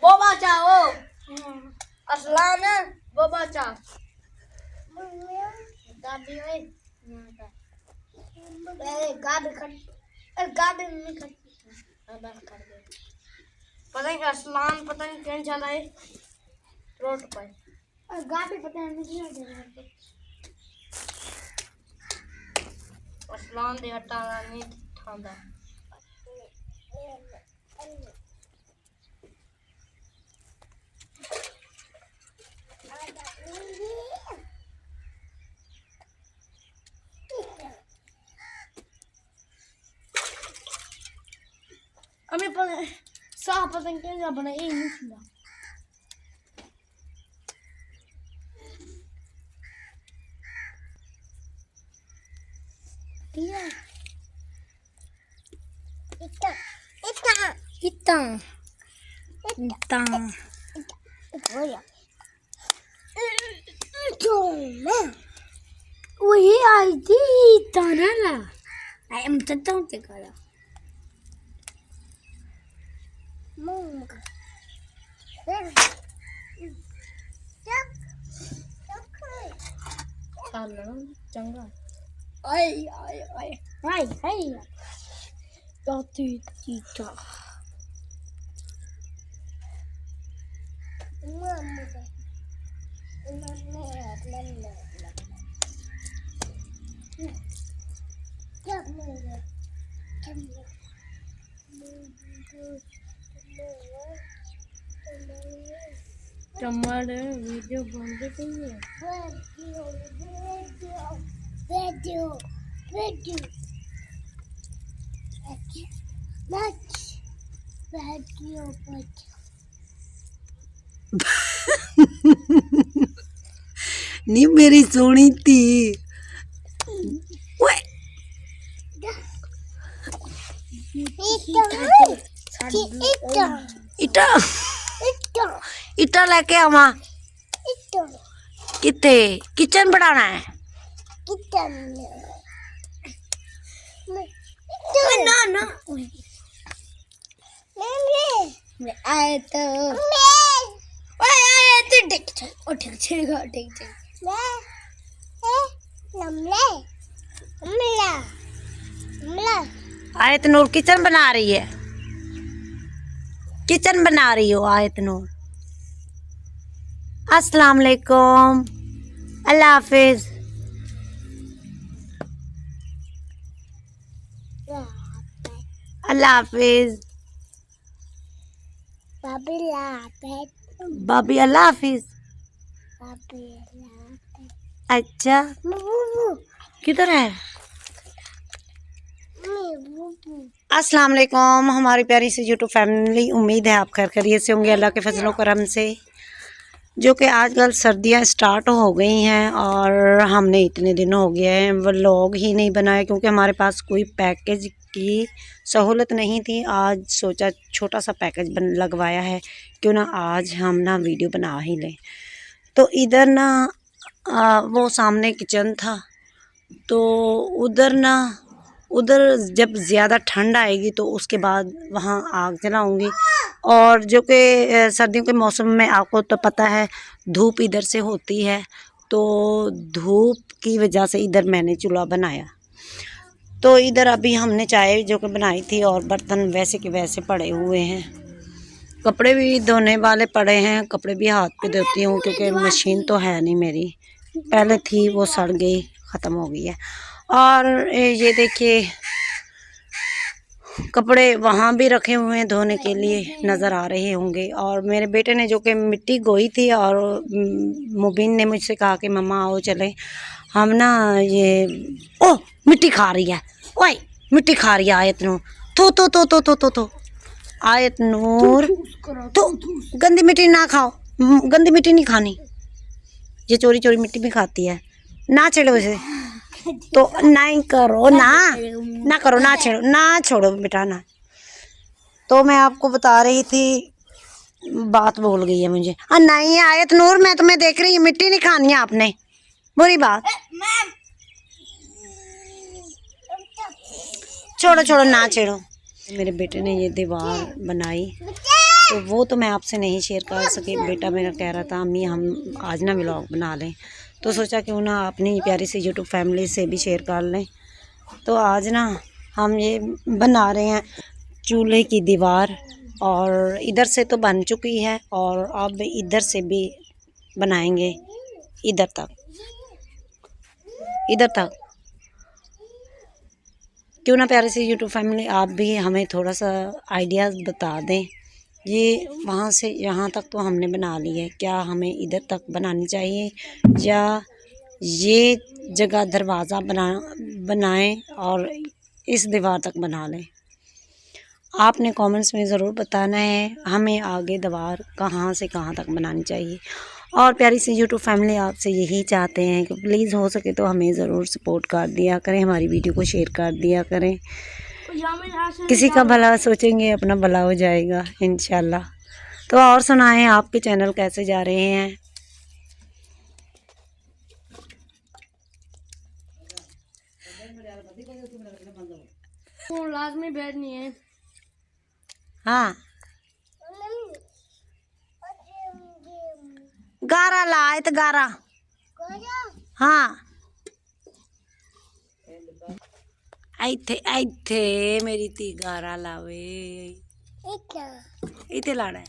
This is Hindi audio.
बोबा चाहो असलान बोबा चा गाड़ी में गाड़ी नहीं खड़ी पता नहीं असलान पता नहीं कहीं चला है रोड पर गाड़ी पता नहीं असलान दे हटाना नहीं थांदा हमें पता साफ पता नहीं क्या बना ये नहीं सुना वही आई थी तारा आई एम तंता हूँ तेरा चंगा आई आई आई आई आई तो तीता टमाटर वीडियो बंद करिए वीडियो नी मेरी सोनी थी इटा इटा लेके आवा किथे किचन बनाना है ना ना आए तो ठीक आयत नूर किचन बना रही है किचन बना रही हो आयत नूर अस्सलाम वालेकुम अल्लाह हाफिज अल्लाह हाफिज भाभी अल्लाह हाफिज अच्छा किधर है अस्सलाम वालेकुम हमारी प्यारी सी यूट्यूब फैमिली उम्मीद है आप खैरियत से होंगे अल्लाह के फजलो करम से जो कि आजकल सर्दियां स्टार्ट हो गई हैं और हमने इतने दिन हो गए हैं व्लॉग ही नहीं बनाया क्योंकि हमारे पास कोई पैकेज की सहूलत नहीं थी। आज सोचा छोटा सा पैकेज लगवाया है क्यों ना आज हम ना वीडियो बना ही लें। तो इधर ना वो सामने किचन था तो उधर जब ज़्यादा ठंड आएगी तो उसके बाद वहाँ आग जलाऊंगी और जो कि सर्दियों के मौसम में आपको तो पता है धूप इधर से होती है तो धूप की वजह से इधर मैंने चूल्हा बनाया। तो इधर अभी हमने चाय जो कि बनाई थी और बर्तन वैसे के वैसे पड़े हुए हैं। कपड़े भी धोने वाले पड़े हैं, कपड़े भी हाथ पे धोती हूँ क्योंकि मशीन तो है नहीं मेरी, पहले थी वो सड़ गई ख़त्म हो गई है। और ये देखिए कपड़े वहाँ भी रखे हुए हैं धोने के लिए नज़र आ रहे होंगे। और मेरे बेटे ने जो कि मिट्टी गोई थी और मुबीन ने मुझसे कहा कि मम्मा आओ चले हम ना ये ओ मिट्टी खा रही है, ओए मिट्टी खा रही है आयत नूर, तो आयत नूर तो गंदी मिट्टी ना खाओ, गंदी मिट्टी नहीं खानी, ये चोरी चोरी मिट्टी भी खाती है, ना छेड़ो इसे, तो नहीं करो ना करो, ना छेड़ो, ना छोड़ो बेटा ना। तो मैं आपको बता रही थी, बात भूल गई है मुझे। नहीं आयत नूर, मैं तुम्हें देख रही हूँ, मिट्टी नहीं खानी है आपने, बुरी बात। छोड़ो छोड़ो, ना छेड़ो। मेरे बेटे ने ये दीवार बनाई, तो वो तो मैं आपसे नहीं शेयर कर सकी। बेटा मेरा कह रहा था अम्मी हम आज ना व्लॉग बना लें, तो सोचा क्यों ना अपनी प्यारी सी यूट्यूब फैमिली से भी शेयर कर लें। तो आज ना हम ये बना रहे हैं चूल्हे की दीवार, और इधर से तो बन चुकी है और अब इधर से भी बनाएंगे, इधर तक, इधर तक। क्यों ना प्यारे से यूट्यूब फैमिली आप भी हमें थोड़ा सा आइडियाज़ बता दें। ये वहाँ से यहाँ तक तो हमने बना ली है, क्या हमें इधर तक बनानी चाहिए या ये जगह दरवाज़ा बनाएं और इस दीवार तक बना लें। आपने कमेंट्स में ज़रूर बताना है हमें आगे दीवार कहाँ से कहाँ तक बनानी चाहिए। और प्यारी सी यूट्यूब फैमिली आपसे यही चाहते हैं कि प्लीज़ हो सके तो हमें ज़रूर सपोर्ट कर दिया करें, हमारी वीडियो को शेयर कर दिया करें। किसी का भला सोचेंगे अपना भला हो जाएगा इंशाल्लाह। तो और सुनाएं आपके चैनल कैसे जा रहे हैं। तो लाजमी बैठनी है। हाँ गारा ला तो गारा, हाँ ਇੱਥੇ ਇੱਥੇ ਮੇਰੀ ਧੀ ਗਾਰਾ ਲਾਵੇ, ਇੱਥੇ ਲਾਣਾ